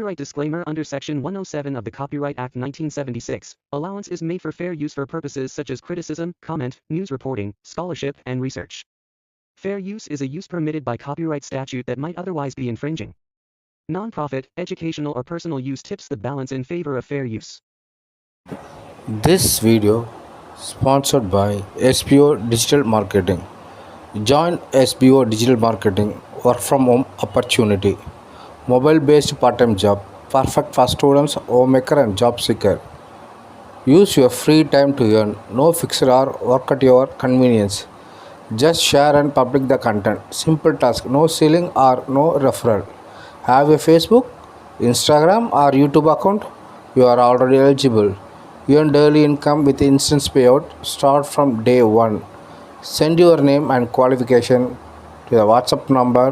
Copyright disclaimer. Under Section 107 of the Copyright Act 1976, allowance is made for fair use for purposes such as criticism, comment, news reporting, scholarship, and research. Fair use is a use permitted by copyright statute that might otherwise be infringing. Non-profit, educational, or personal use tips the balance in favor of fair use. This video sponsored by SBO Digital Marketing. Join SBO Digital Marketing work from home opportunity. Mobile based part-time job, perfect for students, homemaker and job seeker. Use your free time to earn. No fixed hour, work at your convenience. Just share and publish the content. Simple task, no selling or no referral. Have a Facebook, Instagram or YouTube account? You are already eligible. Earn daily income with instant payout. Start from day 1. Send your name and qualification to the WhatsApp number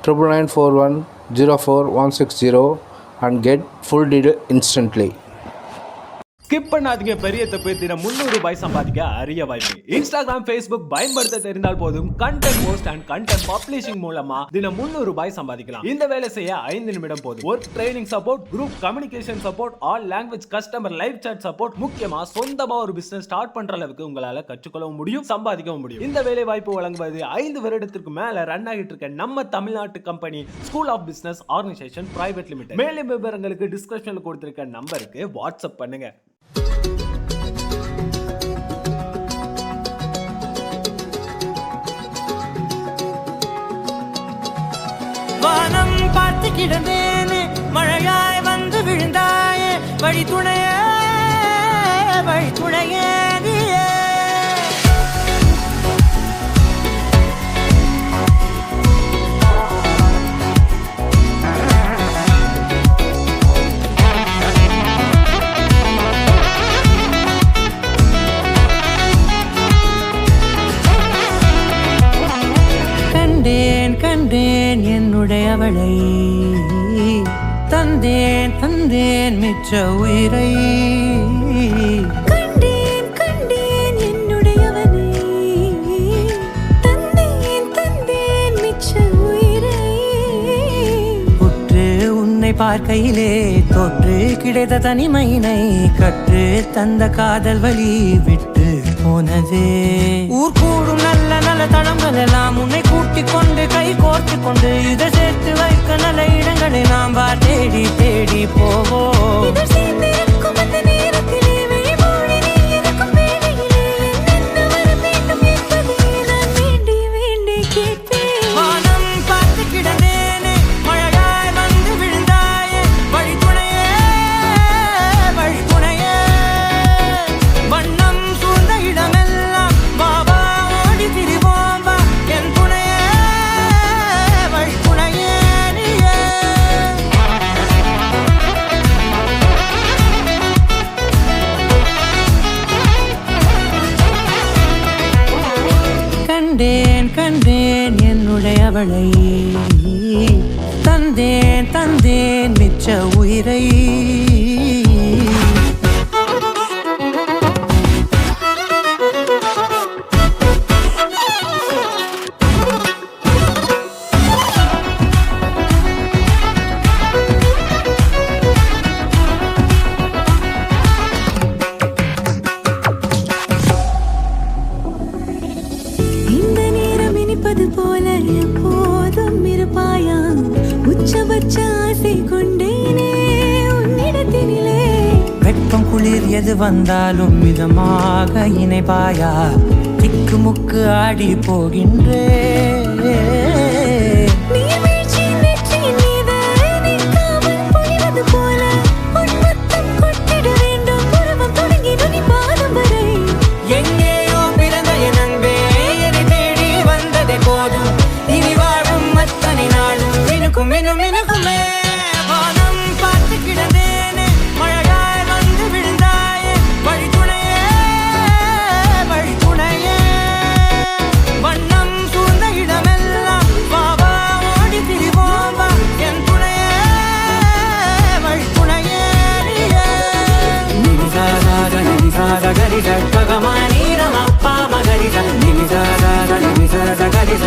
9941 04160 and get full detail instantly. Skip பண்ணாதீங்க. பெரிய தப்பு. தினம் 300 ரூபாய் சம்பாதிக்க அரிய வாய்ப்பு. Instagram, Facebook பயன்படுத்த தெரிந்தால் போதும். Content post and content publishing மூலமா தினம் 300 ரூபாய் சம்பாதிக்கலாம். இந்த வேலை செய்ய 5 நிமிடம் போதும். Work training support, group communication support, all language customer live chat support, முக்கியமா சொந்தமா ஒரு பிசினஸ் ஸ்டார்ட் பண்ற அளவுக்கு உங்களால கற்றுக்கொள்ளவும் முடியும், சம்பாதிக்கவும் முடியும். இந்த வேலை வாய்ப்பு வழங்குவது 5 வருடத்திற்கு மேல ரன் ஆகிட்டு இருக்க நம்ம தமிழ்நாட்டு company school of business organisation private limited. மேலும் விவரங்களுக்கு டிஸ்கிரிப்ஷன்ல கொடுத்திருக்க நம்பருக்கு வாட்ஸ்அப் பண்ணுங்க. வானம் பார்த்து கிடந்தேனே, மழையாய் வந்து விழுந்தாயே, வழி துணையே நீயே. கண்டேன் என்னுடையவளை, தந்தேன் மிச்ச உயிரை. கண்டேன் என்னுடையவனை, தந்தேன் மிச்ச உயிரை. உற்று உன்னை பார்க்கையிலே தொற்று கிடைத்த தனிமையினை கற்று தந்த காதல் வழி விட்டு போனதே. ஊர் கூடும் நல்ல நல்ல தளங்கள் எல்லாம் உன்னை கூட்டிக் கொண்டு கை கோர்த்து கொண்டு இதை சேர்த்து வைக்க நல்ல இடங்களை நாம் தேடி தேடி போவோம். கண்டேன் என்னுடையவளை, தந்தேன் மிச்ச உயிரை. போல எப்போதும் இருப்பாயா, உச்சபட்ச ஆசை கொண்டேனே உன்னிடத்தினிலே. வெப்பம் குளிர் எது வந்தாலும் மிதமாக இணைப்பாயா, திக்கு முக்கு ஆடி போகின்றே. வானம் பார்த்து கிடந்தேனே, மழையாய் வந்து விழுந்தாயே, வழி துணையே. வண்ணம் சூழ்ந்த இடமெல்லாம் பாபா ஓடி திரிவோம், என் துணையே வழி துணையே நீயே. நிமிசாத கரிச பகமானீரம் அப்பா மகரிச நிமிசாத கரிச